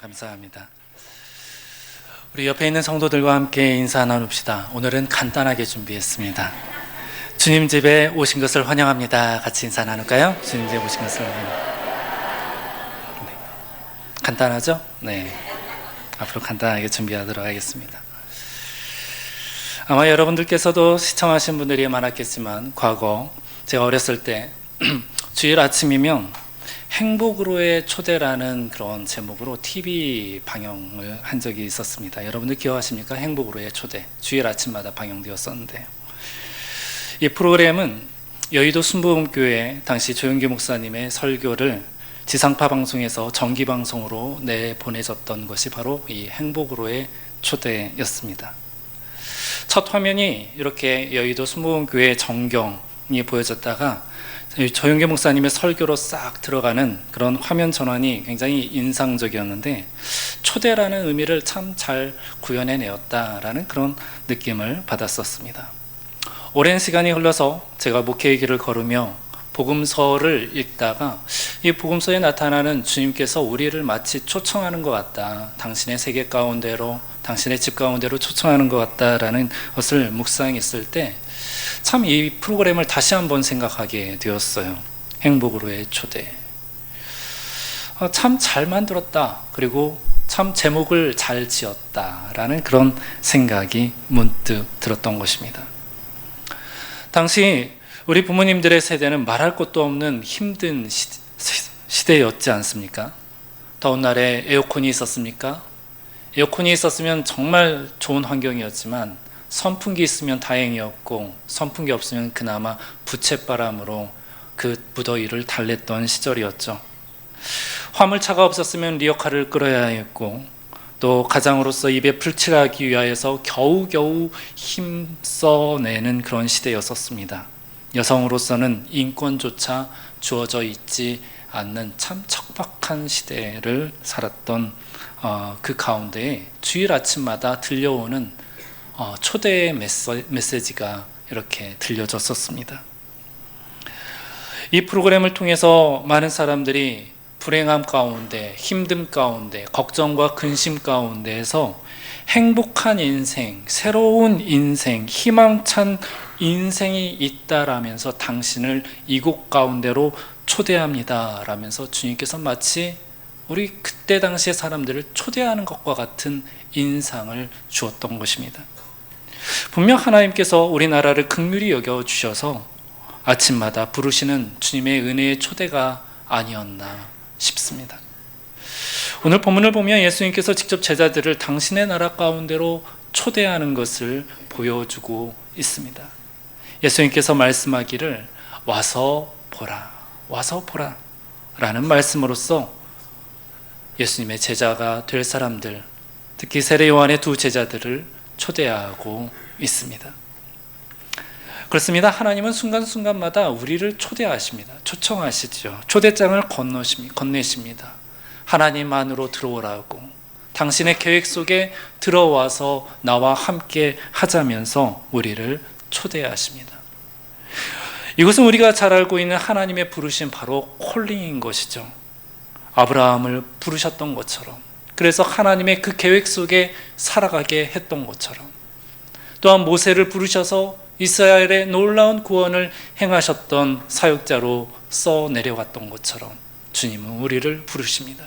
감사합니다. 우리 옆에 있는 성도들과 함께 인사 나눕시다. 오늘은 간단하게 준비했습니다. 주님 집에 오신 것을 환영합니다. 같이 인사 나눌까요? 주님 집에 오신 것을 환영합니다. 네. 간단하죠? 네. 앞으로 간단하게 준비하도록 하겠습니다. 아마 여러분들께서도 시청하신 분들이 많았겠지만 과거 제가 어렸을 때 주일 아침이면 행복으로의 초대라는 그런 제목으로 TV 방영을 한 적이 있었습니다. 여러분들 기억하십니까? 행복으로의 초대, 주일 아침마다 방영되었었는데요. 이 프로그램은 여의도 순복음교회 당시 조영기 목사님의 설교를 지상파 방송에서 정기 방송으로 내보내졌던 것이 바로 이 행복으로의 초대였습니다. 첫 화면이 이렇게 여의도 순복음교회 전경이 보여졌다가 조영기 목사님의 설교로 싹 들어가는 그런 화면 전환이 굉장히 인상적이었는데 초대라는 의미를 참 잘 구현해내었다라는 그런 느낌을 받았었습니다. 오랜 시간이 흘러서 제가 목회의 길을 걸으며 복음서를 읽다가 이 복음서에 나타나는 주님께서 우리를 마치 초청하는 것 같다, 당신의 세계 가운데로, 당신의 집 가운데로 초청하는 것 같다라는 것을 묵상했을 때 참 이 프로그램을 다시 한번 생각하게 되었어요. 행복으로의 초대. 참 잘 만들었다, 그리고 참 제목을 잘 지었다라는 그런 생각이 문득 들었던 것입니다. 당시 우리 부모님들의 세대는 말할 것도 없는 힘든 시대였지 않습니까? 더운 날에 에어컨이 있었습니까? 에어컨이 있었으면 정말 좋은 환경이었지만 선풍기 있으면 다행이었고 선풍기 없으면 그나마 부채바람으로 그 무더위를 달랬던 시절이었죠. 화물차가 없었으면 리어카를 끌어야 했고 또 가장으로서 입에 풀칠하기 위하여서 겨우겨우 힘써내는 그런 시대였었습니다. 여성으로서는 인권조차 주어져 있지 않는 참 척박한 시대를 살았던 그 가운데에 주일 아침마다 들려오는 초대의 메시지가 이렇게 들려졌었습니다. 이 프로그램을 통해서 많은 사람들이 불행함 가운데, 힘듦 가운데, 걱정과 근심 가운데에서 행복한 인생, 새로운 인생, 희망찬 인생이 있다라면서 당신을 이곳 가운데로 초대합니다 라면서 주님께서 마치 우리 그때 당시의 사람들을 초대하는 것과 같은 인상을 주었던 것입니다. 분명 하나님께서 우리나라를 긍휼히 여겨주셔서 아침마다 부르시는 주님의 은혜의 초대가 아니었나 싶습니다. 오늘 본문을 보면 예수님께서 직접 제자들을 당신의 나라 가운데로 초대하는 것을 보여주고 있습니다. 예수님께서 말씀하기를 와서 보라, 와서 보라 라는 말씀으로써 예수님의 제자가 될 사람들, 특히 세례 요한의 두 제자들을 초대하고 있습니다. 그렇습니다. 하나님은 순간순간마다 우리를 초대하십니다. 초청하시죠. 초대장을 건네십니다. 하나님 안으로 들어오라고, 당신의 계획 속에 들어와서 나와 함께 하자면서 우리를 초대하십니다. 이것은 우리가 잘 알고 있는 하나님의 부르심, 바로 콜링인 것이죠. 아브라함을 부르셨던 것처럼, 그래서 하나님의 그 계획 속에 살아가게 했던 것처럼, 또한 모세를 부르셔서 이스라엘의 놀라운 구원을 행하셨던 사역자로 써 내려왔던 것처럼 주님은 우리를 부르십니다.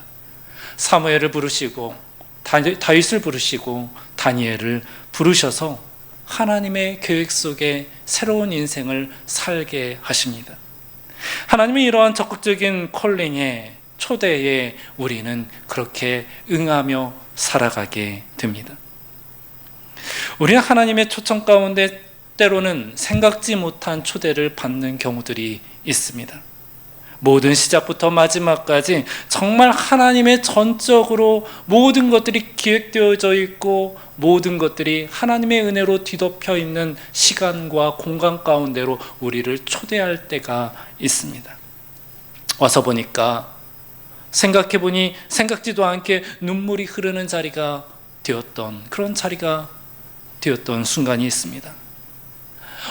사무엘을 부르시고 다윗을 부르시고 다니엘을 부르셔서 하나님의 계획 속에 새로운 인생을 살게 하십니다. 하나님의 이러한 적극적인 콜링에, 초대에 우리는 그렇게 응하며 살아가게 됩니다. 우리는 하나님의 초청 가운데 때로는 생각지 못한 초대를 받는 경우들이 있습니다. 모든 시작부터 마지막까지 정말 하나님의 전적으로 모든 것들이 기획되어져 있고 모든 것들이 하나님의 은혜로 뒤덮여 있는 시간과 공간 가운데로 우리를 초대할 때가 있습니다. 와서 보니까, 생각해보니 생각지도 않게 눈물이 흐르는 자리가 되었던, 그런 자리가 되었던 순간이 있습니다.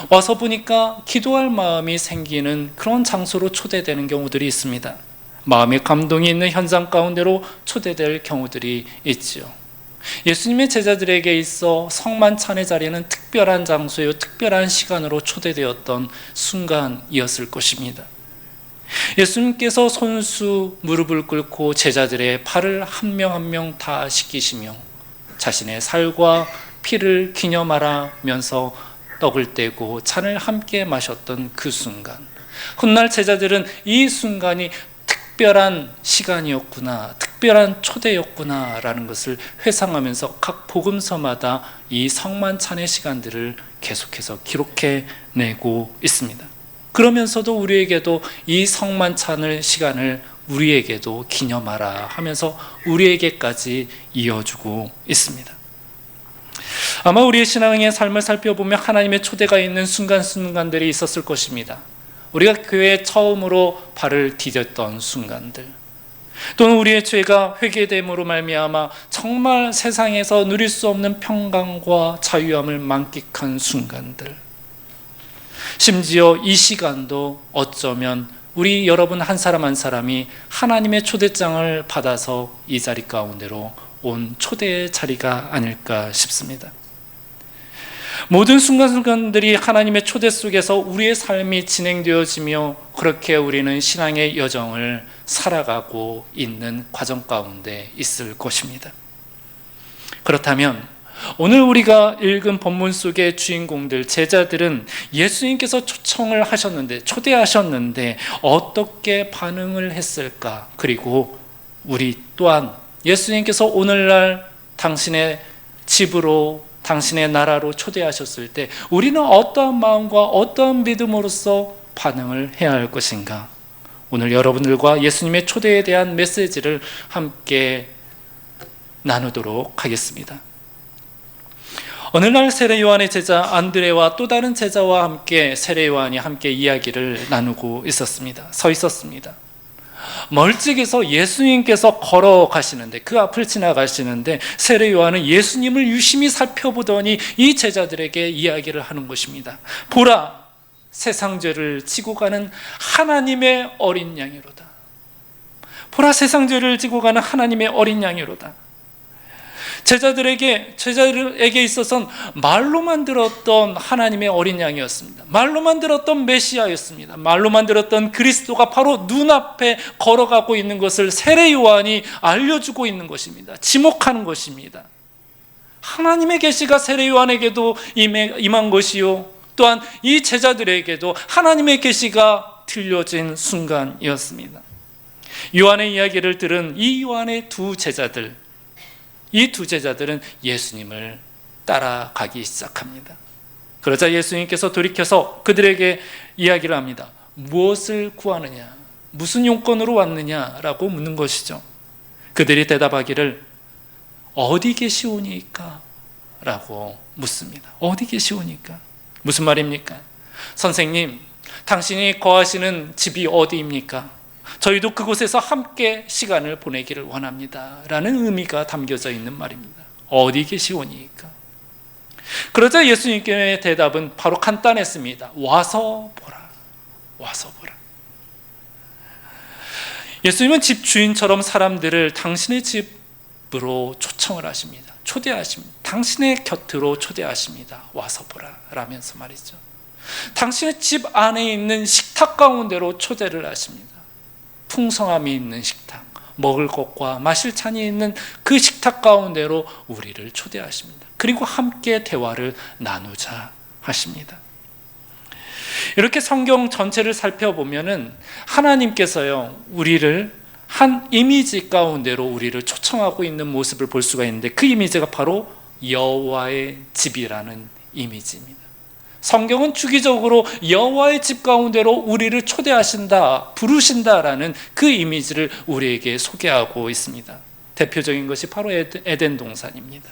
와서 보니까 기도할 마음이 생기는 그런 장소로 초대되는 경우들이 있습니다. 마음의 감동이 있는 현장 가운데로 초대될 경우들이 있지요. 예수님의 제자들에게 있어 성만찬의 자리는 특별한 장소요, 특별한 시간으로 초대되었던 순간이었을 것입니다. 예수님께서 손수 무릎을 꿇고 제자들의 발을 한 명 한 명 다 씻기시며 자신의 살과 피를 기념하라면서 떡을 떼고 잔을 함께 마셨던 그 순간, 훗날 제자들은 이 순간이 특별한 시간이었구나, 특별한 초대였구나 라는 것을 회상하면서 각 복음서마다 이 성만찬의 시간들을 계속해서 기록해내고 있습니다. 그러면서도 우리에게도 이 성만찬의 시간을 우리에게도 기념하라 하면서 우리에게까지 이어주고 있습니다. 아마 우리의 신앙의 삶을 살펴보면 하나님의 초대가 있는 순간순간들이 있었을 것입니다. 우리가 교회에 처음으로 발을 디뎠던 순간들, 또는 우리의 죄가 회개됨으로 말미암아 정말 세상에서 누릴 수 없는 평강과 자유함을 만끽한 순간들, 심지어 이 시간도 어쩌면 우리 여러분 한 사람 한 사람이 하나님의 초대장을 받아서 이 자리 가운데로 온 초대의 자리가 아닐까 싶습니다. 모든 순간순간들이 하나님의 초대 속에서 우리의 삶이 진행되어지며 그렇게 우리는 신앙의 여정을 살아가고 있는 과정 가운데 있을 것입니다. 그렇다면 오늘 우리가 읽은 본문 속의 주인공들, 제자들은 예수님께서 초청을 하셨는데, 초대하셨는데 어떻게 반응을 했을까? 그리고 우리 또한 예수님께서 오늘날 당신의 집으로, 당신의 나라로 초대하셨을 때 우리는 어떠한 마음과 어떠한 믿음으로써 반응을 해야 할 것인가? 오늘 여러분들과 예수님의 초대에 대한 메시지를 함께 나누도록 하겠습니다. 어느 날 세례 요한의 제자 안드레와 또 다른 제자와 함께 세례 요한이 함께 이야기를 나누고 있었습니다. 서 있었습니다. 멀찍이서 예수님께서 걸어가시는데, 그 앞을 지나가시는데 세례 요한은 예수님을 유심히 살펴보더니 이 제자들에게 이야기를 하는 것입니다. 보라, 세상 죄를 지고 가는 하나님의 어린 양이로다. 보라, 세상 죄를 지고 가는 하나님의 어린 양이로다. 제자들에게 있어서는 말로만 들었던 하나님의 어린 양이었습니다. 말로만 들었던 메시아였습니다. 말로만 들었던 그리스도가 바로 눈앞에 걸어가고 있는 것을 세례 요한이 알려주고 있는 것입니다. 지목하는 것입니다. 하나님의 계시가 세례 요한에게도 임한 것이요, 또한 이 제자들에게도 하나님의 계시가 들려진 순간이었습니다. 요한의 이야기를 들은 이 요한의 두 제자들, 이 두 제자들은 예수님을 따라가기 시작합니다. 그러자 예수님께서 돌이켜서 그들에게 이야기를 합니다. 무엇을 구하느냐? 무슨 용건으로 왔느냐라고 묻는 것이죠. 그들이 대답하기를 어디 계시오니까? 라고 묻습니다. 어디 계시오니까? 무슨 말입니까? 선생님, 당신이 거하시는 집이 어디입니까? 저희도 그곳에서 함께 시간을 보내기를 원합니다 라는 의미가 담겨져 있는 말입니다. 어디 계시오니까? 그러자 예수님의 대답은 바로 간단했습니다. 와서 보라. 와서 보라. 예수님은 집 주인처럼 사람들을 당신의 집으로 초청을 하십니다. 초대하십니다. 당신의 곁으로 초대하십니다. 와서 보라 라면서 말이죠. 당신의 집 안에 있는 식탁 가운데로 초대를 하십니다. 풍성함이 있는 식탁, 먹을 것과 마실 찬이 있는 그 식탁 가운데로 우리를 초대하십니다. 그리고 함께 대화를 나누자 하십니다. 이렇게 성경 전체를 살펴보면은 하나님께서요, 우리를 한 이미지 가운데로 우리를 초청하고 있는 모습을 볼 수가 있는데, 그 이미지가 바로 여호와의 집이라는 이미지입니다. 성경은 주기적으로 여호와의 집 가운데로 우리를 초대하신다, 부르신다라는 그 이미지를 우리에게 소개하고 있습니다. 대표적인 것이 바로 에덴 동산입니다.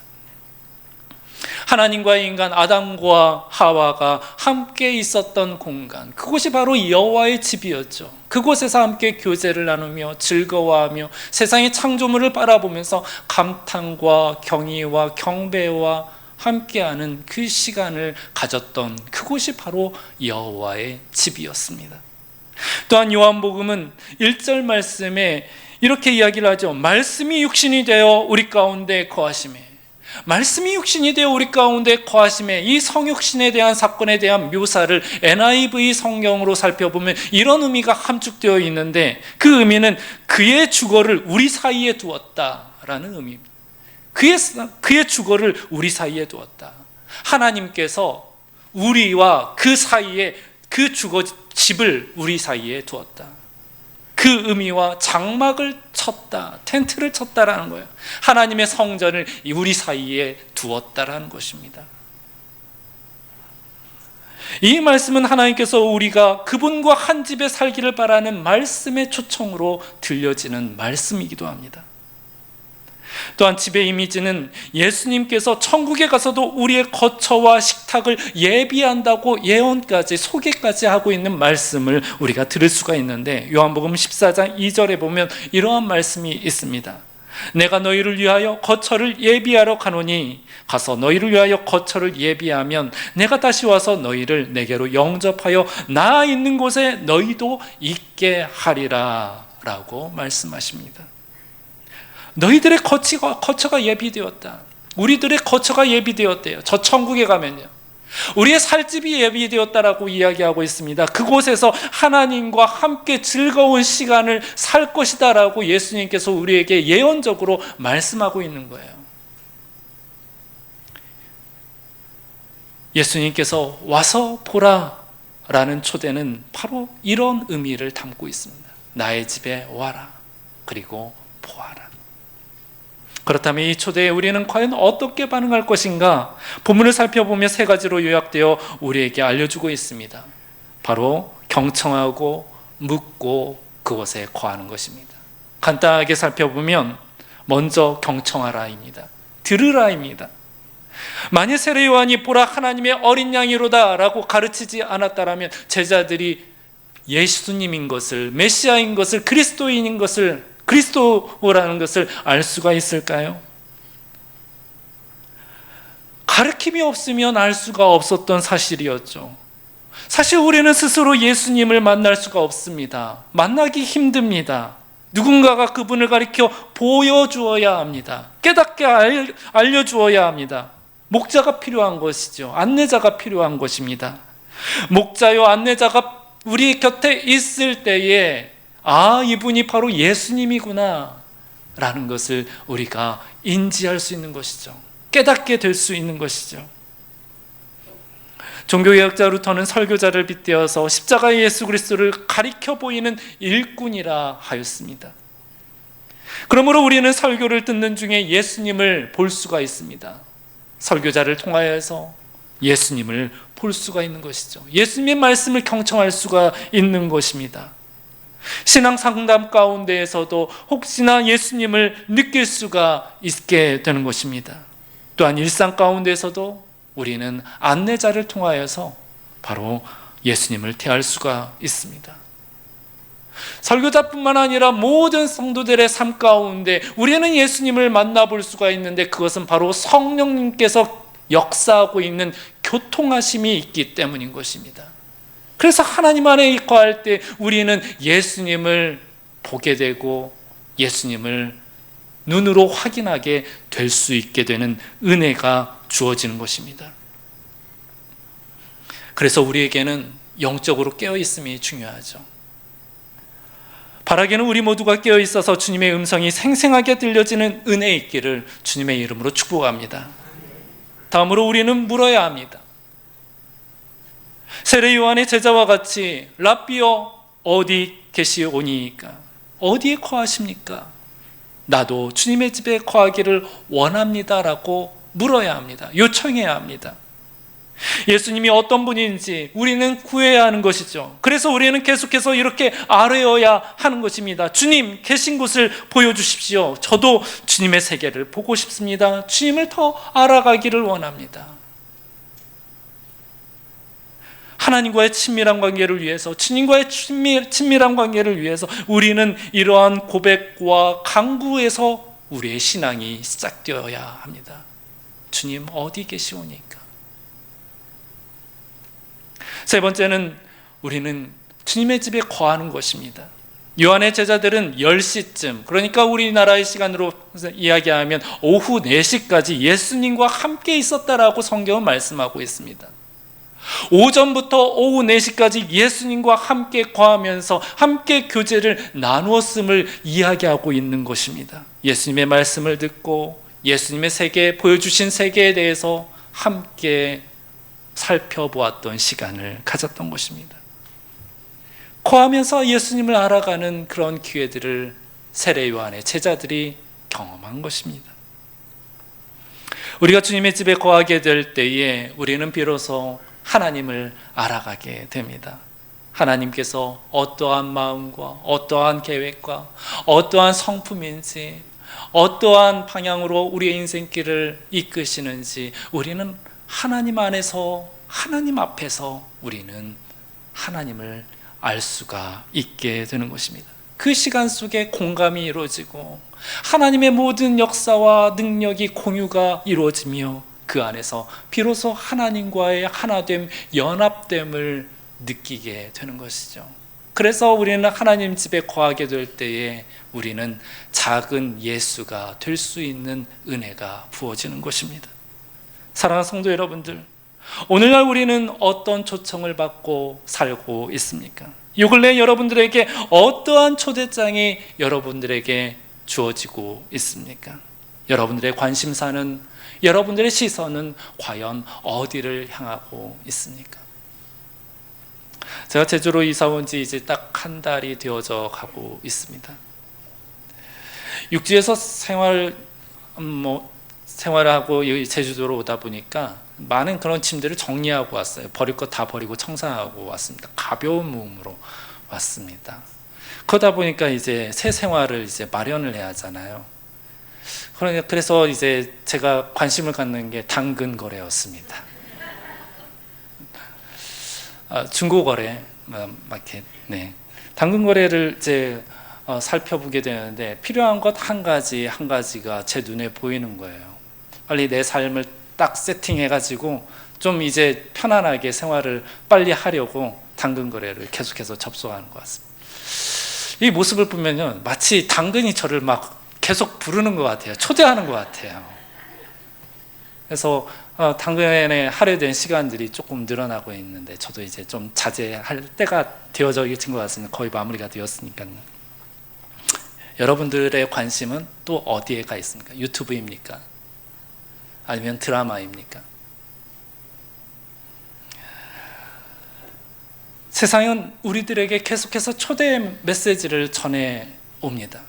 하나님과 인간 아담과 하와가 함께 있었던 공간, 그곳이 바로 여호와의 집이었죠. 그곳에서 함께 교제를 나누며 즐거워하며 세상의 창조물을 바라보면서 감탄과 경의와 경배와 함께하는 그 시간을 가졌던 그곳이 바로 여호와의 집이었습니다. 또한 요한복음은 1절 말씀에 이렇게 이야기를 하죠. 말씀이 육신이 되어 우리 가운데 거하심에, 말씀이 육신이 되어 우리 가운데 거하심에, 이 성육신에 대한 사건에 대한 묘사를 NIV 성경으로 살펴보면 이런 의미가 함축되어 있는데, 그 의미는 그의 주거를 우리 사이에 두었다라는 의미입니다. 그의 주거를 우리 사이에 두었다. 하나님께서 우리와 그 사이에 그 주거 집을 우리 사이에 두었다. 그 의미와 장막을 쳤다, 텐트를 쳤다라는 거예요. 하나님의 성전을 우리 사이에 두었다라는 것입니다. 이 말씀은 하나님께서 우리가 그분과 한 집에 살기를 바라는 말씀의 초청으로 들려지는 말씀이기도 합니다. 또한 집의 이미지는 예수님께서 천국에 가서도 우리의 거처와 식탁을 예비한다고 예언까지, 소개까지 하고 있는 말씀을 우리가 들을 수가 있는데, 요한복음 14장 2절에 보면 이러한 말씀이 있습니다. 내가 너희를 위하여 거처를 예비하러 가노니 가서 너희를 위하여 거처를 예비하면 내가 다시 와서 너희를 내게로 영접하여 나 있는 곳에 너희도 있게 하리라 라고 말씀하십니다. 너희들의 거처가 예비되었다. 우리들의 거처가 예비되었대요. 저 천국에 가면요, 우리의 살집이 예비되었다라고 이야기하고 있습니다. 그곳에서 하나님과 함께 즐거운 시간을 살 것이다라고 예수님께서 우리에게 예언적으로 말씀하고 있는 거예요. 예수님께서 와서 보라라는 초대는 바로 이런 의미를 담고 있습니다. 나의 집에 와라, 그리고 보아라. 그렇다면 이 초대에 우리는 과연 어떻게 반응할 것인가? 본문을 살펴보면 세 가지로 요약되어 우리에게 알려주고 있습니다. 바로 경청하고 묻고 그곳에 거하는 것입니다. 간단하게 살펴보면 먼저 경청하라입니다. 들으라입니다. 만일 세례 요한이 보라 하나님의 어린 양이로다 라고 가르치지 않았다면 제자들이 예수님인 것을, 메시아인 것을, 그리스도인인 것을, 그리스도라는 것을 알 수가 있을까요? 가르침이 없으면 알 수가 없었던 사실이었죠. 사실 우리는 스스로 예수님을 만날 수가 없습니다. 만나기 힘듭니다. 누군가가 그분을 가리켜 보여주어야 합니다. 깨닫게 알려주어야 합니다. 목자가 필요한 것이죠. 안내자가 필요한 것입니다. 목자요 안내자가 우리 곁에 있을 때에 이분이 바로 예수님이구나 라는 것을 우리가 인지할 수 있는 것이죠. 깨닫게 될 수 있는 것이죠. 종교개혁자 루터는 설교자를 빗대어서 십자가의 예수 그리스도를 가리켜 보이는 일꾼이라 하였습니다. 그러므로 우리는 설교를 듣는 중에 예수님을 볼 수가 있습니다. 설교자를 통하여서 예수님을 볼 수가 있는 것이죠. 예수님의 말씀을 경청할 수가 있는 것입니다. 신앙 상담 가운데에서도 혹시나 예수님을 느낄 수가 있게 되는 것입니다. 또한 일상 가운데에서도 우리는 안내자를 통하여서 바로 예수님을 대할 수가 있습니다. 설교자뿐만 아니라 모든 성도들의 삶 가운데 우리는 예수님을 만나볼 수가 있는데, 그것은 바로 성령님께서 역사하고 있는 교통하심이 있기 때문인 것입니다. 그래서 하나님 안에 거할 때 우리는 예수님을 보게 되고 예수님을 눈으로 확인하게 될 수 있게 되는 은혜가 주어지는 것입니다. 그래서 우리에게는 영적으로 깨어있음이 중요하죠. 바라기는 우리 모두가 깨어있어서 주님의 음성이 생생하게 들려지는 은혜 있기를 주님의 이름으로 축복합니다. 다음으로 우리는 물어야 합니다. 세례 요한의 제자와 같이 랍비여 어디 계시오니까, 어디에 거하십니까? 나도 주님의 집에 거하기를 원합니다라고 물어야 합니다. 요청해야 합니다. 예수님이 어떤 분인지 우리는 구해야 하는 것이죠. 그래서 우리는 계속해서 이렇게 아뢰어야 하는 것입니다. 주님 계신 곳을 보여주십시오. 저도 주님의 세계를 보고 싶습니다. 주님을 더 알아가기를 원합니다. 하나님과의 친밀한 관계를 위해서, 주님과의 친밀한 관계를 위해서 우리는 이러한 고백과 간구에서 우리의 신앙이 시작되어야 합니다. 주님 어디 계시오니까? 세 번째는 우리는 주님의 집에 거하는 것입니다. 요한의 제자들은 10시쯤, 그러니까 우리나라의 시간으로 이야기하면 오후 4시까지 예수님과 함께 있었다라고 성경은 말씀하고 있습니다. 오전부터 오후 4시까지 예수님과 함께 거하면서 함께 교제를 나누었음을 이야기하고 있는 것입니다. 예수님의 말씀을 듣고 예수님의 세계, 보여주신 세계에 대해서 함께 살펴보았던 시간을 가졌던 것입니다. 거하면서 예수님을 알아가는 그런 기회들을 세례 요한의 제자들이 경험한 것입니다. 우리가 주님의 집에 거하게 될 때에 우리는 비로소 하나님을 알아가게 됩니다. 하나님께서 어떠한 마음과 어떠한 계획과 어떠한 성품인지, 어떠한 방향으로 우리의 인생길을 이끄시는지 우리는 하나님 안에서, 하나님 앞에서 우리는 하나님을 알 수가 있게 되는 것입니다. 그 시간 속에 공감이 이루어지고 하나님의 모든 역사와 능력이 공유가 이루어지며 그 안에서 비로소 하나님과의 하나됨, 연합됨을 느끼게 되는 것이죠. 그래서 우리는 하나님 집에 거하게 될 때에 우리는 작은 예수가 될 수 있는 은혜가 부어지는 것입니다. 사랑하는 성도 여러분들, 오늘날 우리는 어떤 초청을 받고 살고 있습니까? 요 근래 여러분들에게 어떠한 초대장이 여러분들에게 주어지고 있습니까? 여러분들의 관심사는, 여러분들의 시선은 과연 어디를 향하고 있습니까? 제가 제주로 이사 온 지 이제 딱 한 달이 되어져 가고 있습니다. 육지에서 생활하고 제주도로 오다 보니까 많은 그런 짐들을 정리하고 왔어요. 버릴 거 다 버리고 청산하고 왔습니다. 가벼운 마음으로 왔습니다. 그러다 보니까 이제 새 생활을 이제 마련을 해야 하잖아요. 그래서 이제 제가 관심을 갖는 게 당근 거래였습니다. 중고 거래 마켓, 네. 당근 거래를 이제 살펴보게 되는데 필요한 것 한 가지가 제 눈에 보이는 거예요. 빨리 내 삶을 딱 세팅해가지고 좀 이제 편안하게 생활을 빨리 하려고 당근 거래를 계속해서 접속하는 것 같습니다. 이 모습을 보면요, 마치 당근이 저를 막 계속 부르는 것 같아요. 초대하는 것 같아요. 그래서 당근에 할애된 시간들이 조금 늘어나고 있는데 저도 이제 좀 자제할 때가 되어져 있는 것 같습니다. 거의 마무리가 되었으니까요. 여러분들의 관심은 또 어디에 가 있습니까? 유튜브입니까? 아니면 드라마입니까? 세상은 우리들에게 계속해서 초대 메시지를 전해 옵니다.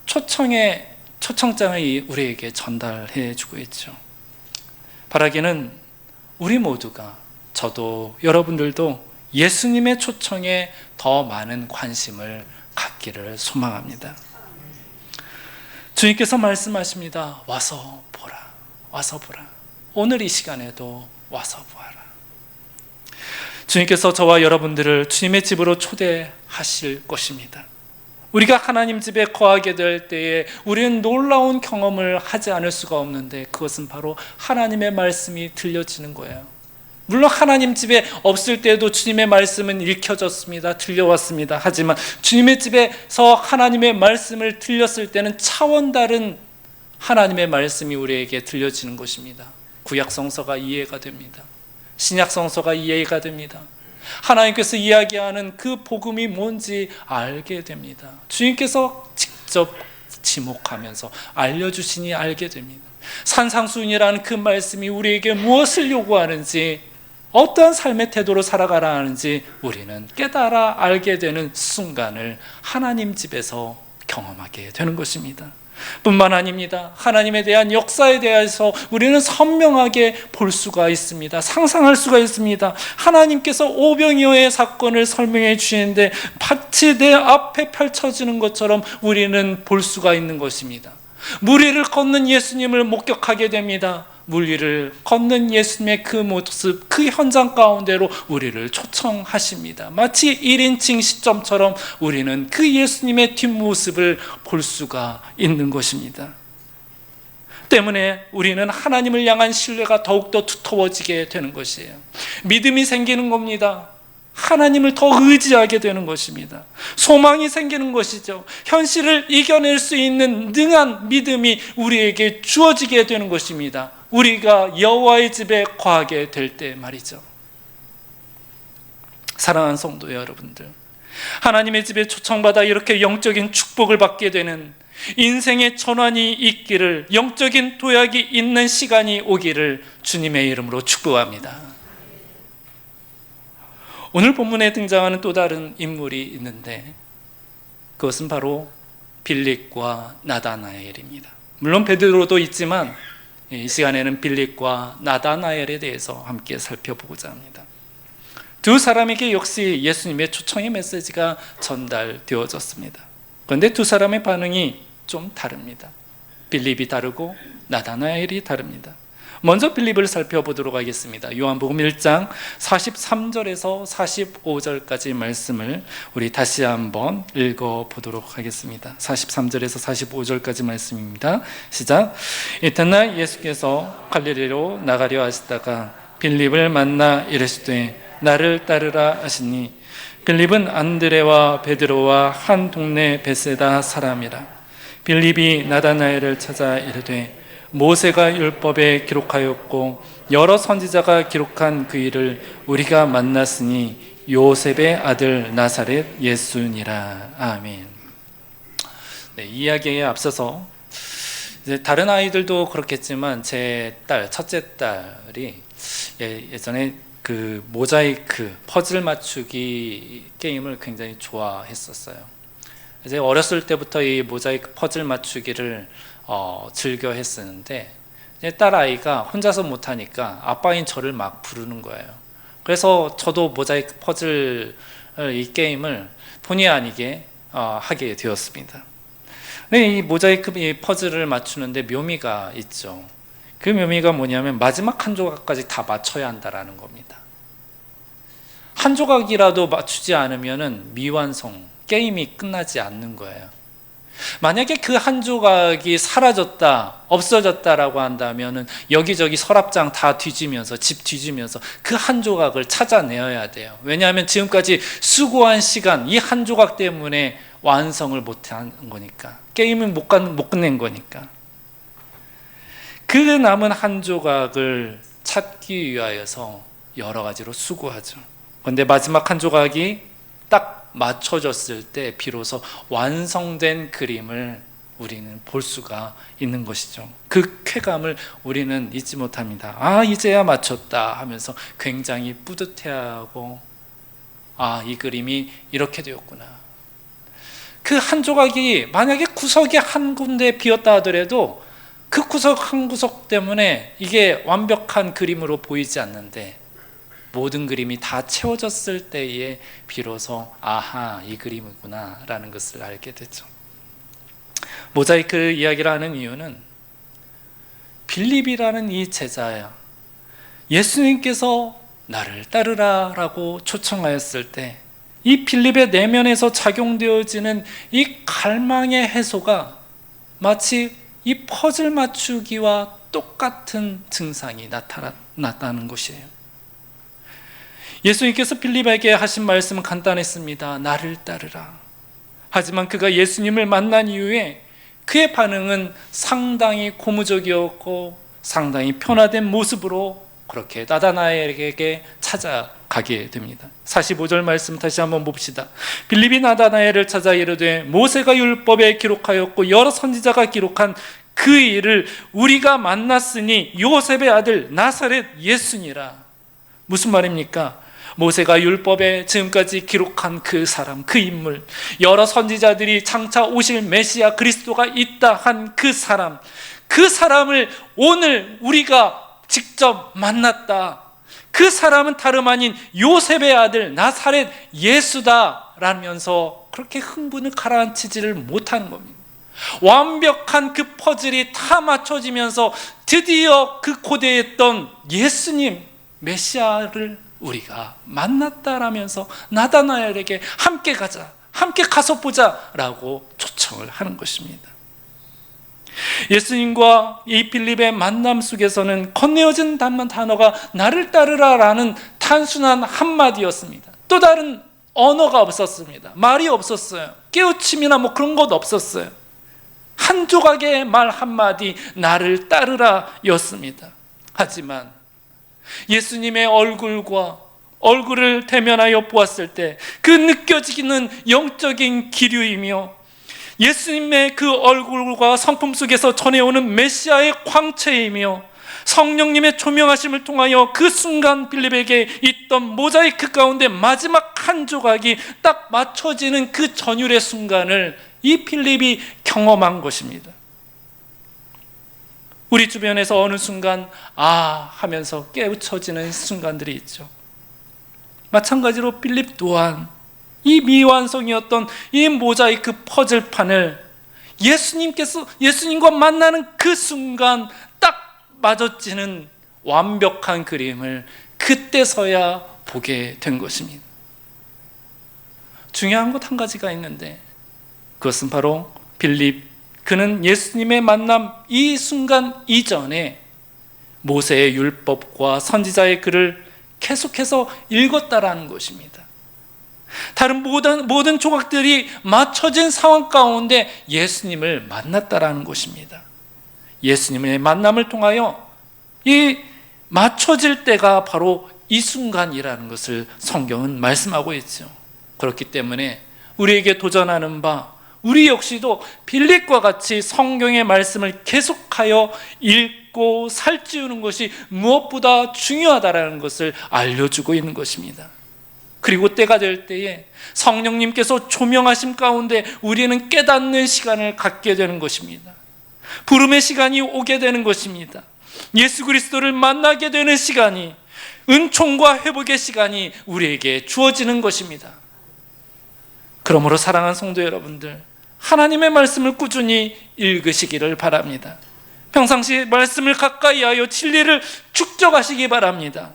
초청장을 우리에게 전달해 주고 있죠. 바라기는 우리 모두가, 저도 여러분들도 예수님의 초청에 더 많은 관심을 갖기를 소망합니다. 주님께서 말씀하십니다. 와서 보라, 와서 보라. 오늘 이 시간에도 와서 보아라. 주님께서 저와 여러분들을 주님의 집으로 초대하실 것입니다. 우리가 하나님 집에 거하게 될 때에 우리는 놀라운 경험을 하지 않을 수가 없는데, 그것은 바로 하나님의 말씀이 들려지는 거예요. 물론 하나님 집에 없을 때도 주님의 말씀은 읽혀졌습니다. 들려왔습니다. 하지만 주님의 집에서 하나님의 말씀을 들렸을 때는 차원 다른 하나님의 말씀이 우리에게 들려지는 것입니다. 구약성서가 이해가 됩니다. 신약성서가 이해가 됩니다. 하나님께서 이야기하는 그 복음이 뭔지 알게 됩니다. 주님께서 직접 지목하면서 알려주시니 알게 됩니다. 산상수훈이라는 그 말씀이 우리에게 무엇을 요구하는지, 어떠한 삶의 태도로 살아가라 하는지 우리는 깨달아 알게 되는 순간을 하나님 집에서 경험하게 되는 것입니다. 뿐만 아닙니다. 하나님에 대한 역사에 대해서 우리는 선명하게 볼 수가 있습니다. 상상할 수가 있습니다. 하나님께서 오병이어의 사건을 설명해 주시는데 마치 내 앞에 펼쳐지는 것처럼 우리는 볼 수가 있는 것입니다. 물 위를 걷는 예수님을 목격하게 됩니다. 물 위를 걷는 예수님의 그 모습, 그 현장 가운데로 우리를 초청하십니다. 마치 1인칭 시점처럼 우리는 그 예수님의 뒷모습을 볼 수가 있는 것입니다. 때문에 우리는 하나님을 향한 신뢰가 더욱더 두터워지게 되는 것이에요. 믿음이 생기는 겁니다. 하나님을 더 의지하게 되는 것입니다. 소망이 생기는 것이죠. 현실을 이겨낼 수 있는 능한 믿음이 우리에게 주어지게 되는 것입니다. 우리가 여호와의 집에 거하게 될 때 말이죠. 사랑하는 성도 여러분들, 하나님의 집에 초청받아 이렇게 영적인 축복을 받게 되는 인생의 전환이 있기를, 영적인 도약이 있는 시간이 오기를 주님의 이름으로 축복합니다. 오늘 본문에 등장하는 또 다른 인물이 있는데 그것은 바로 빌립과 나다나엘입니다. 물론 베드로도 있지만 이 시간에는 빌립과 나다나엘에 대해서 함께 살펴보고자 합니다. 두 사람에게 역시 예수님의 초청의 메시지가 전달되어졌습니다. 그런데 두 사람의 반응이 좀 다릅니다. 빌립이 다르고 나다나엘이 다릅니다. 먼저 빌립을 살펴보도록 하겠습니다. 요한복음 1장 43절에서 45절까지 말씀을 우리 다시 한번 읽어보도록 하겠습니다. 43절에서 45절까지 말씀입니다. 시작. 이튿날 예수께서 갈릴리로 나가려 하시다가 빌립을 만나 이르시되 나를 따르라 하시니 빌립은 안드레와 베드로와 한 동네 베세다 사람이라. 빌립이 나다나엘을 찾아 이르되 모세가 율법에 기록하였고 여러 선지자가 기록한 그 일을 우리가 만났으니 요셉의 아들 나사렛 예수니라. 아멘. 네, 이야기에 앞서서 이제 다른 아이들도 그렇겠지만 제 딸, 첫째 딸이 예전에 그 모자이크 퍼즐 맞추기 게임을 굉장히 좋아했었어요. 이제 어렸을 때부터 이 모자이크 퍼즐 맞추기를 즐겨 했었는데 딸 아이가 혼자서 못하니까 아빠인 저를 막 부르는 거예요. 그래서 저도 모자이크 퍼즐 이 게임을 본의 아니게 하게 되었습니다. 이 모자이크 이 퍼즐을 맞추는데 묘미가 있죠. 그 묘미가 뭐냐면 마지막 한 조각까지 다 맞춰야 한다라는 겁니다. 한 조각이라도 맞추지 않으면 미완성, 게임이 끝나지 않는 거예요. 만약에 그 한 조각이 사라졌다, 없어졌다라고 한다면 여기저기 서랍장 다 뒤지면서, 집 뒤지면서 그 한 조각을 찾아내야 돼요. 왜냐하면 지금까지 수고한 시간, 이 한 조각 때문에 완성을 못한 거니까, 게임을 못 끝낸 거니까. 그 남은 한 조각을 찾기 위하여서 여러 가지로 수고하죠. 그런데 마지막 한 조각이 딱 맞춰졌을 때 비로소 완성된 그림을 우리는 볼 수가 있는 것이죠. 그 쾌감을 우리는 잊지 못합니다. 아, 이제야 맞췄다 하면서 굉장히 뿌듯해하고, 아, 이 그림이 이렇게 되었구나. 그 한 조각이 만약에 구석이 한 군데 비었다 하더라도 그 구석 한 구석 때문에 이게 완벽한 그림으로 보이지 않는데, 모든 그림이 다 채워졌을 때에 비로소 아하, 이 그림이구나 라는 것을 알게 되죠. 모자이크 이야기를 하는 이유는 빌립이라는 이 제자야, 예수님께서 나를 따르라 라고 초청하였을 때 이 빌립의 내면에서 작용되어지는 이 갈망의 해소가 마치 이 퍼즐 맞추기와 똑같은 증상이 나타났다는 것이에요. 예수님께서 빌립에게 하신 말씀은 간단했습니다. 나를 따르라. 하지만 그가 예수님을 만난 이후에 그의 반응은 상당히 고무적이었고 상당히 변화된 모습으로 그렇게 나다나엘에게 찾아가게 됩니다. 45절 말씀 다시 한번 봅시다. 빌립이 나다나엘을 찾아 이르되 모세가 율법에 기록하였고 여러 선지자가 기록한 그 일을 우리가 만났으니 요셉의 아들 나사렛 예수니라. 무슨 말입니까? 모세가 율법에 지금까지 기록한 그 사람, 그 인물, 여러 선지자들이 장차 오실 메시아 그리스도가 있다 한 그 사람, 그 사람을 오늘 우리가 직접 만났다. 그 사람은 다름 아닌 요셉의 아들 나사렛 예수다 라면서 그렇게 흥분을 가라앉히지를 못하는 겁니다. 완벽한 그 퍼즐이 다 맞춰지면서 드디어 그 고대했던 예수님 메시아를 우리가 만났다라면서 나다나엘에게 함께 가자, 함께 가서 보자 라고 초청을 하는 것입니다. 예수님과 이 빌립의 만남 속에서는 건네어진 단어가 나를 따르라 라는 단순한 한마디였습니다. 또 다른 언어가 없었습니다. 말이 없었어요. 깨우침이나 뭐 그런 것 없었어요. 한 조각의 말 한마디, 나를 따르라 였습니다. 하지만 예수님의 얼굴을 대면하여 보았을 때 그 느껴지는 영적인 기류이며 예수님의 그 얼굴과 성품 속에서 전해오는 메시아의 광채이며 성령님의 조명하심을 통하여 그 순간 빌립에게 있던 모자이크 가운데 마지막 한 조각이 딱 맞춰지는 그 전율의 순간을 이 빌립이 경험한 것입니다. 우리 주변에서 어느 순간 하면서 깨우쳐지는 순간들이 있죠. 마찬가지로 빌립 또한 이 미완성이었던 이 모자이크 퍼즐판을 예수님과 만나는 그 순간 딱 맞아지는 완벽한 그림을 그때서야 보게 된 것입니다. 중요한 것 한 가지가 있는데 그것은 바로 빌립, 그는 예수님의 만남 이 순간 이전에 모세의 율법과 선지자의 글을 계속해서 읽었다라는 것입니다. 다른 모든 조각들이 맞춰진 상황 가운데 예수님을 만났다라는 것입니다. 예수님의 만남을 통하여 이 맞춰질 때가 바로 이 순간이라는 것을 성경은 말씀하고 있죠. 그렇기 때문에 우리에게 도전하는 바, 우리 역시도 빌립과 같이 성경의 말씀을 계속하여 읽고 살찌우는 것이 무엇보다 중요하다는 것을 알려주고 있는 것입니다. 그리고 때가 될 때에 성령님께서 조명하심 가운데 우리는 깨닫는 시간을 갖게 되는 것입니다. 부름의 시간이 오게 되는 것입니다. 예수 그리스도를 만나게 되는 시간이, 은총과 회복의 시간이 우리에게 주어지는 것입니다. 그러므로 사랑하는 성도 여러분들, 하나님의 말씀을 꾸준히 읽으시기를 바랍니다. 평상시 말씀을 가까이 하여 진리를 축적하시기 바랍니다.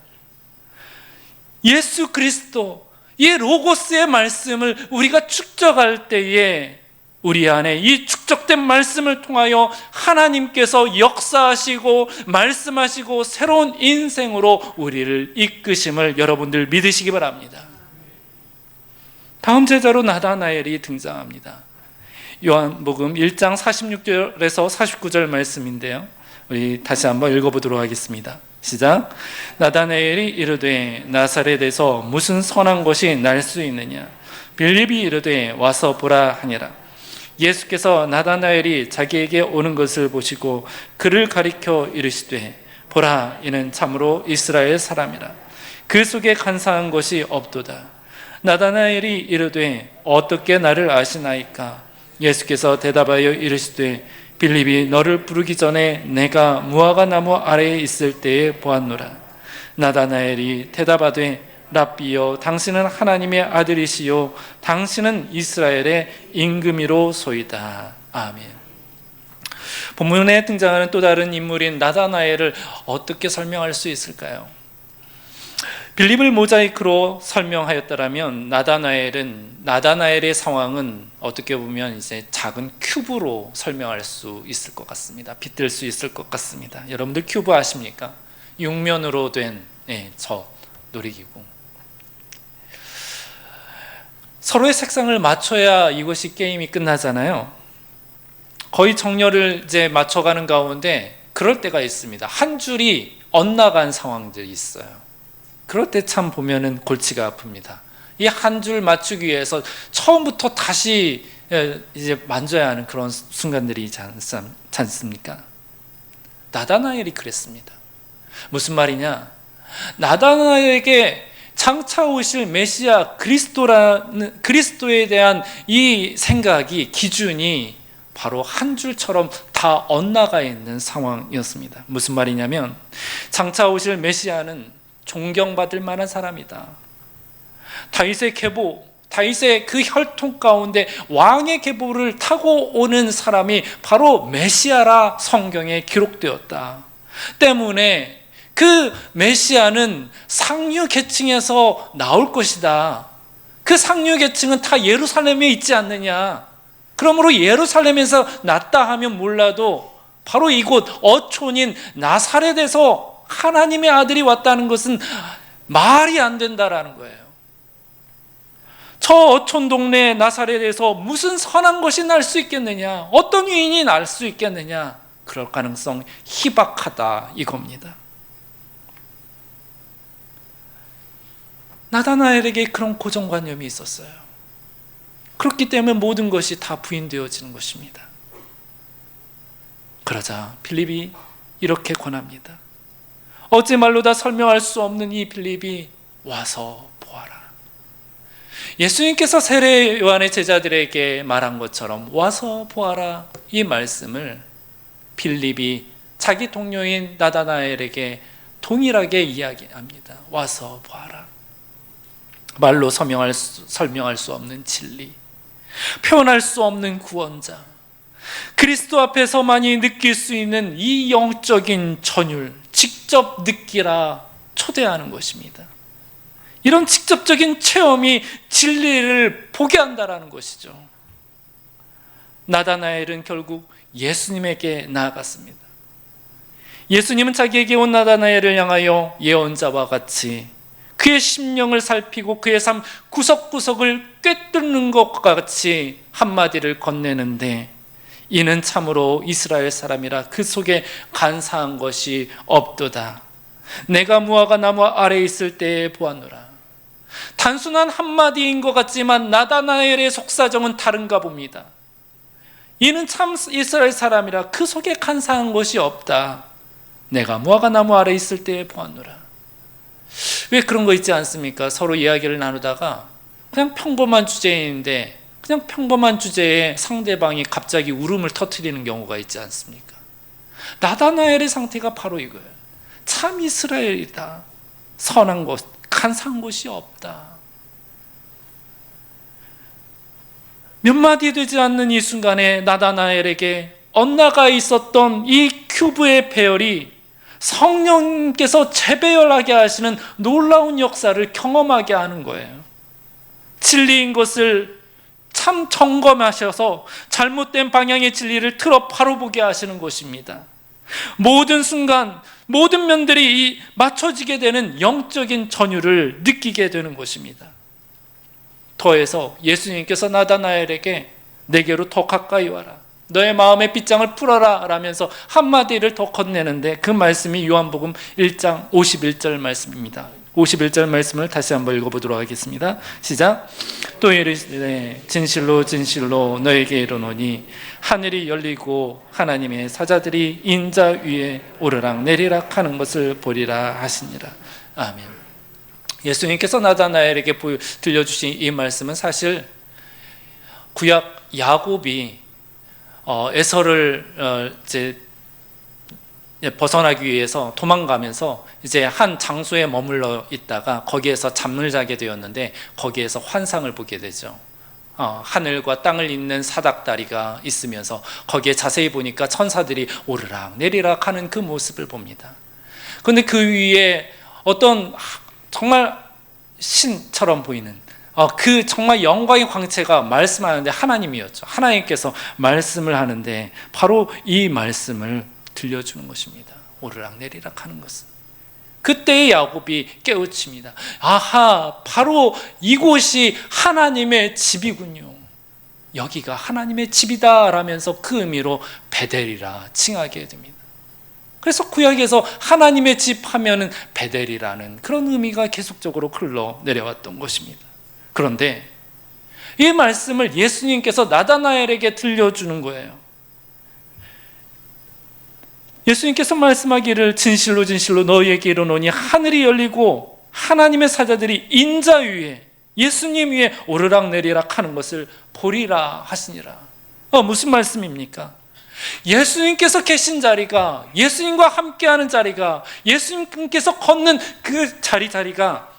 예수 그리스도, 이 로고스의 말씀을 우리가 축적할 때에 우리 안에 이 축적된 말씀을 통하여 하나님께서 역사하시고 말씀하시고 새로운 인생으로 우리를 이끄심을 여러분들 믿으시기 바랍니다. 다음 제자로 나다나엘이 등장합니다. 요한복음 1장 46절에서 49절 말씀인데요, 우리 다시 한번 읽어보도록 하겠습니다. 시작. 나다나엘이 이르되 나사렛에서 무슨 선한 것이 날 수 있느냐? 빌립이 이르되 와서 보라 하니라. 예수께서 나다나엘이 자기에게 오는 것을 보시고 그를 가리켜 이르시되 보라, 이는 참으로 이스라엘 사람이라. 그 속에 간사한 것이 없도다. 나다나엘이 이르되 어떻게 나를 아시나이까? 예수께서 대답하여 이르시되 빌립이 너를 부르기 전에 내가 무화과 나무 아래에 있을 때에 보았노라. 나다나엘이 대답하되 랍비여, 당신은 하나님의 아들이시요 당신은 이스라엘의 임금이로소이다. 아멘. 본문에 등장하는 또 다른 인물인 나다나엘을 어떻게 설명할 수 있을까요? 빌립을 모자이크로 설명하였다라면 나다나엘의 상황은 어떻게 보면 이제 작은 큐브로 설명할 수 있을 것 같습니다. 빗댈 수 있을 것 같습니다. 여러분들 큐브 아십니까? 육면으로 된 저 놀이기구. 서로의 색상을 맞춰야 이것이 게임이 끝나잖아요. 거의 정렬을 이제 맞춰가는 가운데 그럴 때가 있습니다. 한 줄이 엇나간 상황들이 있어요. 그럴 때 참 보면은 골치가 아픕니다. 이 한 줄 맞추기 위해서 처음부터 다시 이제 만져야 하는 그런 순간들이 있지 않습니까? 나다나엘이 그랬습니다. 무슨 말이냐? 나다나엘에게 장차 오실 메시아 그리스도에 대한 이 생각이, 기준이 바로 한 줄처럼 다 엇나가 있는 상황이었습니다. 무슨 말이냐면 장차 오실 메시아는 존경받을 만한 사람이다. 다윗의 계보, 다윗의 그 혈통 가운데 왕의 계보를 타고 오는 사람이 바로 메시아라 성경에 기록되었다. 때문에 그 메시아는 상류 계층에서 나올 것이다. 그 상류 계층은 다 예루살렘에 있지 않느냐. 그러므로 예루살렘에서 났다 하면 몰라도 바로 이곳 어촌인 나사렛에서 하나님의 아들이 왔다는 것은 말이 안 된다라는 거예요. 저 어촌 동네 나사렛에서 무슨 선한 것이 날 수 있겠느냐? 어떤 유인이 날 수 있겠느냐? 그럴 가능성 희박하다 이겁니다. 나다나엘에게 그런 고정관념이 있었어요. 그렇기 때문에 모든 것이 다 부인되어지는 것입니다. 그러자 빌립이 이렇게 권합니다. 어찌 말로 다 설명할 수 없는 이 빌립이 와서 보아라. 예수님께서 세례 요한의 제자들에게 말한 것처럼 와서 보아라, 이 말씀을 빌립이 자기 동료인 나다나엘에게 동일하게 이야기합니다. 와서 보아라. 말로 설명할 수 없는 진리, 표현할 수 없는 구원자, 그리스도 앞에서만이 느낄 수 있는 이 영적인 전율, 직접 느끼라 초대하는 것입니다. 이런 직접적인 체험이 진리를 보게 한다는 것이죠. 나다나엘은 결국 예수님에게 나아갔습니다. 예수님은 자기에게 온 나다나엘을 향하여 예언자와 같이 그의 심령을 살피고 그의 삶 구석구석을 꿰뚫는 것과 같이 한마디를 건네는데, 이는 참으로 이스라엘 사람이라 그 속에 간사한 것이 없도다. 내가 무화과 나무 아래에 있을 때에 보았노라. 단순한 한마디인 것 같지만 나다나엘의 속사정은 다른가 봅니다. 이는 참 이스라엘 사람이라 그 속에 간사한 것이 없다. 내가 무화과 나무 아래에 있을 때에 보았노라. 왜 그런 거 있지 않습니까? 서로 이야기를 나누다가 그냥 평범한 주제인데 그냥 평범한 주제에 상대방이 갑자기 울음을 터뜨리는 경우가 있지 않습니까? 나다나엘의 상태가 바로 이거예요. 참 이스라엘이다. 선한 것, 간사한 것이 없다. 몇 마디 되지 않는 이 순간에 나다나엘에게 엇나가 있었던 이 큐브의 배열이 성령께서 재배열하게 하시는 놀라운 역사를 경험하게 하는 거예요. 진리인 것을 참 점검하셔서 잘못된 방향의 진리를 틀어 바로 보게 하시는 것입니다. 모든 순간, 모든 면들이 맞춰지게 되는 영적인 전율을 느끼게 되는 것입니다. 더해서 예수님께서 나다나엘에게 내게로 더 가까이 와라, 너의 마음의 빗장을 풀어라 라면서 한마디를 더 건네는데, 그 말씀이 요한복음 1장 51절 말씀입니다. 51절 말씀을 다시 한번 읽어보도록 하겠습니다. 시작. 또 이르시되 진실로 진실로 너에게 이르노니 하늘이 열리고 하나님의 사자들이 인자 위에 오르락 내리락 하는 것을 보리라 하시니라. 아멘. 예수님께서 나다나엘에게 들려주신 이 말씀은 사실 구약 야곱이 에서를 이제 벗어나기 위해서 도망가면서 이제 한 장소에 머물러 있다가 거기에서 잠을 자게 되었는데, 거기에서 환상을 보게 되죠. 하늘과 땅을 잇는 사닥다리가 있으면서 거기에 자세히 보니까 천사들이 오르락 내리락 하는 그 모습을 봅니다. 그런데 그 위에 어떤 정말 신처럼 보이는 그 정말 영광의 광채가 말씀하는데 하나님이었죠. 하나님께서 말씀을 하는데 바로 이 말씀을 들려주는 것입니다. 오르락 내리락 하는 것은. 그때의 야곱이 깨우칩니다. 아하, 바로 이곳이 하나님의 집이군요. 여기가 하나님의 집이다 라면서 그 의미로 베델이라 칭하게 됩니다. 그래서 구약에서 하나님의 집 하면은 베델이라는 그런 의미가 계속적으로 흘러내려왔던 것입니다. 그런데 이 말씀을 예수님께서 나다나엘에게 들려주는 거예요. 예수님께서 말씀하기를 진실로 진실로 너희에게 이르노니 하늘이 열리고 하나님의 사자들이 인자 위에, 예수님 위에 오르락 내리락 하는 것을 보리라 하시니라. 무슨 말씀입니까? 예수님께서 계신 자리가, 예수님과 함께하는 자리가, 예수님께서 걷는 그 자리가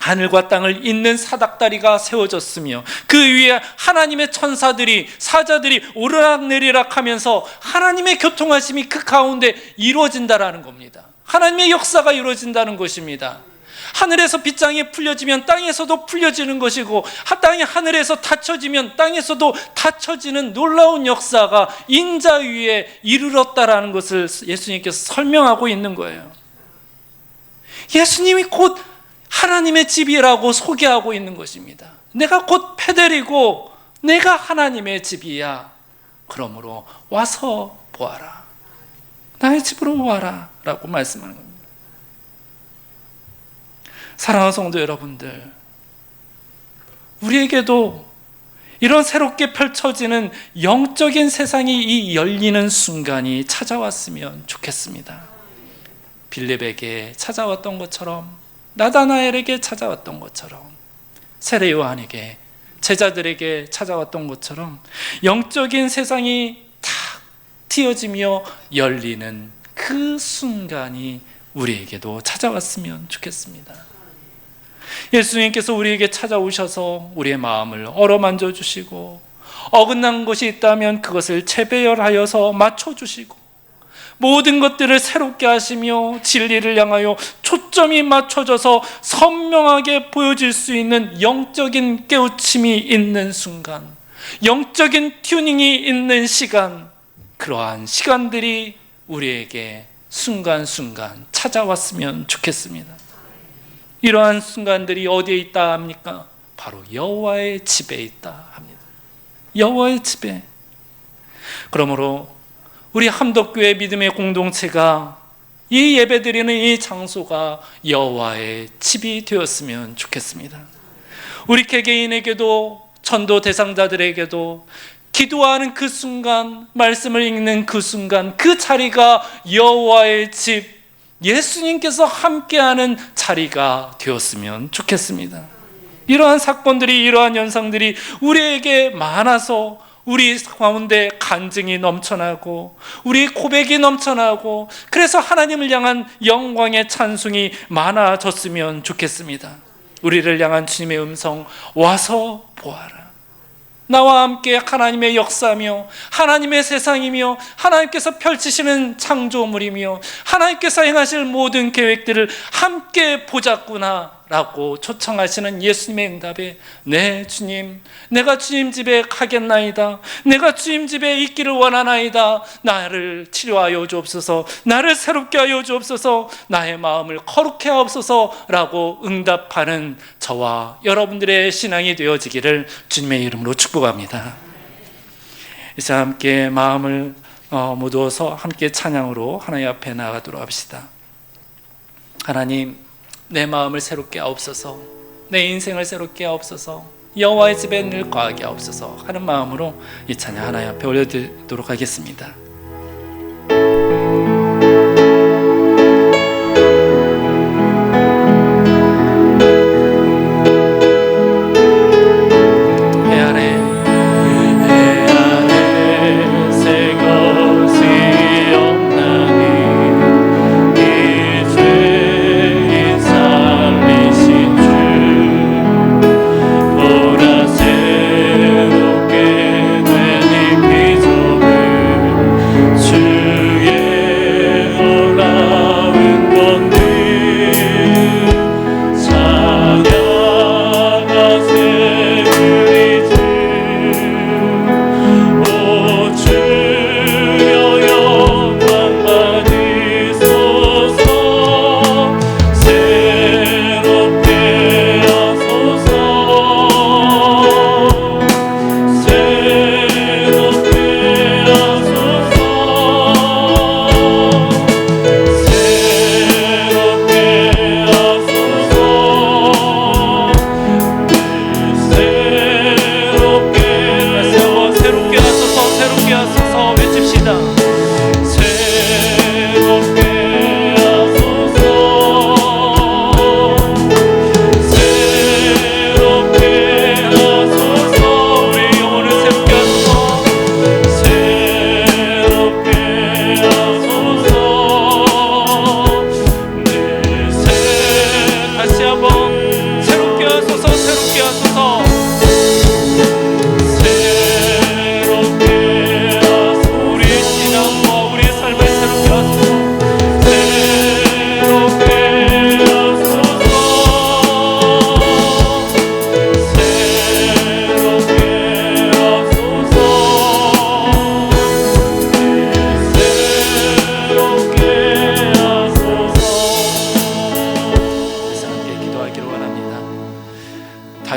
하늘과 땅을 잇는 사닥다리가 세워졌으며 그 위에 하나님의 천사들이, 사자들이 오르락 내리락 하면서 하나님의 교통하심이 그 가운데 이루어진다라는 겁니다. 하나님의 역사가 이루어진다는 것입니다. 하늘에서 빗장이 풀려지면 땅에서도 풀려지는 것이고, 땅이 하늘에서 닫혀지면 땅에서도 닫혀지는 놀라운 역사가 인자 위에 이르렀다라는 것을 예수님께서 설명하고 있는 거예요. 예수님이 곧 하나님의 집이라고 소개하고 있는 것입니다. 내가 곧 페델이고 내가 하나님의 집이야. 그러므로 와서 보아라. 나의 집으로 와라 라고 말씀하는 겁니다. 사랑하는 성도 여러분들, 우리에게도 이런 새롭게 펼쳐지는 영적인 세상이 이 열리는 순간이 찾아왔으면 좋겠습니다. 빌립에게 찾아왔던 것처럼, 나다나엘에게 찾아왔던 것처럼, 세례 요한에게, 제자들에게 찾아왔던 것처럼 영적인 세상이 탁 트여지며 열리는 그 순간이 우리에게도 찾아왔으면 좋겠습니다. 예수님께서 우리에게 찾아오셔서 우리의 마음을 어루만져 주시고, 어긋난 것이 있다면 그것을 재배열하여서 맞춰주시고, 모든 것들을 새롭게 하시며 진리를 향하여 초점이 맞춰져서 선명하게 보여질 수 있는 영적인 깨우침이 있는 순간, 영적인 튜닝이 있는 시간, 그러한 시간들이 우리에게 순간순간 찾아왔으면 좋겠습니다. 이러한 순간들이 어디에 있다 합니까? 바로 여호와의 집에 있다 합니다. 여호와의 집에. 그러므로 우리 함덕교회 믿음의 공동체가 이 예배드리는 이 장소가 여호와의 집이 되었으면 좋겠습니다. 우리 개개인에게도, 전도 대상자들에게도 기도하는 그 순간, 말씀을 읽는 그 순간, 그 자리가 여호와의 집, 예수님께서 함께하는 자리가 되었으면 좋겠습니다. 이러한 사건들이, 이러한 현상들이 우리에게 많아서 우리 가운데 간증이 넘쳐나고 우리 고백이 넘쳐나고, 그래서 하나님을 향한 영광의 찬송이 많아졌으면 좋겠습니다. 우리를 향한 주님의 음성, 와서 보아라. 나와 함께 하나님의 역사며 하나님의 세상이며 하나님께서 펼치시는 창조물이며 하나님께서 행하실 모든 계획들을 함께 보자꾸나 라고 초청하시는 예수님의 응답에, 네 주님, 내가 주님 집에 가겠나이다. 내가 주님 집에 있기를 원하나이다. 나를 치료하여 주옵소서. 나를 새롭게 하여 주옵소서. 나의 마음을 거룩해 하옵소서 라고 응답하는 저와 여러분들의 신앙이 되어지기를 주님의 이름으로 축복합니다. 이제 함께 마음을 모두어서 함께 찬양으로 하나님 앞에 나가도록 합시다. 하나님, 내 마음을 새롭게 하옵소서. 내 인생을 새롭게 하옵소서. 여호와의 집에 늘 거하게 하옵소서 하는 마음으로 이 찬양 하나님 앞에 올려드리도록 하겠습니다.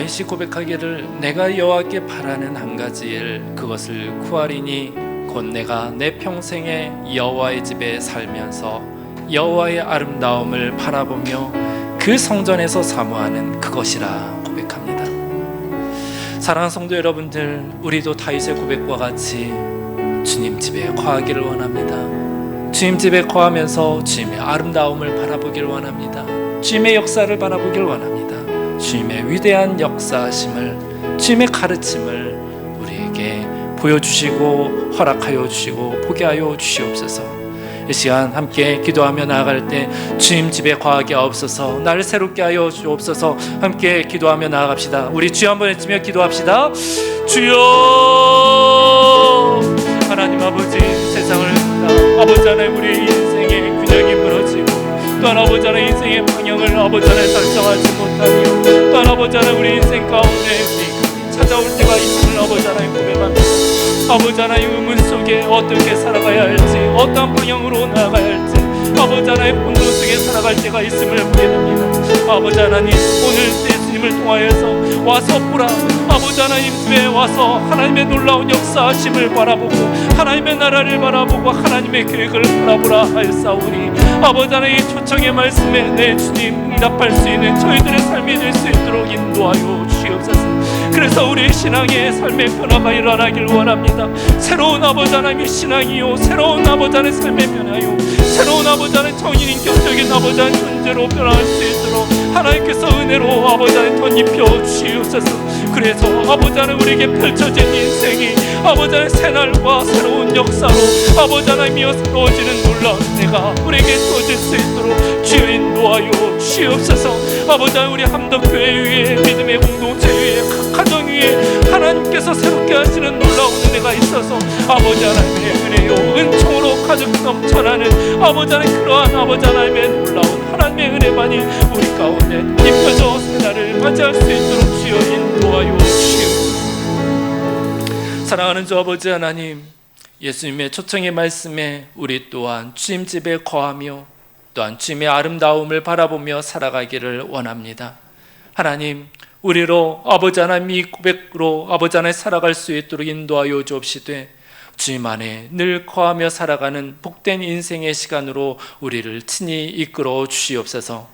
다윗이 고백하기를 내가 여호와께 바라는 한 가지 일 그것을 구하리니 곧 내가 내 평생에 여호와의 집에 살면서 여호와의 아름다움을 바라보며 그 성전에서 사모하는 그것이라 고백합니다. 사랑하는 성도 여러분들, 우리도 다윗의 고백과 같이 주님 집에 거하기를 원합니다. 주님 집에 거하면서 주님의 아름다움을 바라보길 원합니다. 주님의 역사를 바라보길 원합니다. 주님의 위대한 역사하심을, 주님의 가르침을 우리에게 보여주시고 허락하여 주시고 보게 하여 주시옵소서. 이 시간 함께 기도하며 나아갈 때 주님 집에 거하게 하옵소서. 나를 새롭게 하여 주옵소서. 함께 기도하며 나아갑시다. 우리 주여 한번 외치며 기도합시다. 주여, 하나님 아버지, 세상을 아버지 하나님 우리의 인생의 균형이 무너지고 또한 아버지 하나님 인생의 방향을 아버지 하나님 달성하지 못하며 또한 아버지 하나님 우리 인생 가운데 우리 찾아올 때가 있음을 아버지 하나님 고백합니다. 아버지 하나님 의문 속에 어떻게 살아가야 할지, 어떤 방향으로 나아가야 할지 아버지 하나님 혼돈 속에 살아갈 때가 있음을 보게 됩니다. 아버지 하나님 오늘 예수님을 통하여서 와서 보라, 아버지 하나님 집에 와서 하나님의 놀라운 역사하심을 바라보고 하나님의 나라를 바라보고 하나님의 계획을 바라보라 하였사오니 아버지 하나님 초청의 말씀에 내 주님 응답할 수 있는 저희들의 삶이 될 수 있도록 인도하여 주시옵소서. 그래서 우리의 신앙의 삶의 변화가 일어나길 원합니다. 새로운 아버지 하나님의 신앙이요, 새로운 아버지 하나님의 삶의 변화요, 새로운 아버지 하나님의 정인 인격적인 아버지 하나님의 존재로 변화할 수 있도록 하나님께서 은혜로 아버지 하나님 덧입혀 주시옵소서. 그래서 아버지 하나님 우리에게 펼쳐진 인생이 아버지 하나님 새날과 새로운 역사로 아버지 하나님이여 새로워지는 놀라운 은혜가 우리에게 주어질 수 있도록 주여 인도하여 주시옵소서. 아버지 하나님 우리 함덕교회 위에 믿음의 공동체 위에 각 가정 위에 하나님께서 새롭게 하시는 놀라운 은혜가 있어서 아버지 하나님의 은혜요 은총으로 가득 넘쳐나는 아버지 하나님 그러한 아버지 하나님의 놀라운 하나님의 은혜만이 우리 가운데 입혀져 새날을 맞이할 수 있도록 주여 인도하여 주시옵소서. 사랑하는 주 아버지 하나님, 예수님의 초청의 말씀에 우리 또한 주님 집에 거하며 또한 주님의 아름다움을 바라보며 살아가기를 원합니다. 하나님, 우리로 아버지 하나님 이 고백으로 아버지 하나님 살아갈 수 있도록 인도하여 주옵시되 주님 안에 늘 거하며 살아가는 복된 인생의 시간으로 우리를 친히 이끌어 주시옵소서.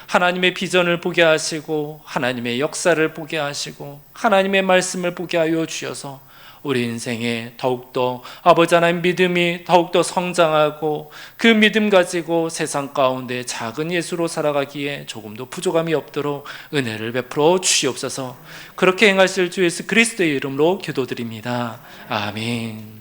하나님의 비전을 보게 하시고 하나님의 역사를 보게 하시고 하나님의 말씀을 보게 하여 주셔서 우리 인생에 더욱더 아버지 하나님 믿음이 더욱더 성장하고 그 믿음 가지고 세상 가운데 작은 예수로 살아가기에 조금도 부족함이 없도록 은혜를 베풀어 주시옵소서. 그렇게 행하실 주 예수 그리스도의 이름으로 기도드립니다. 아멘.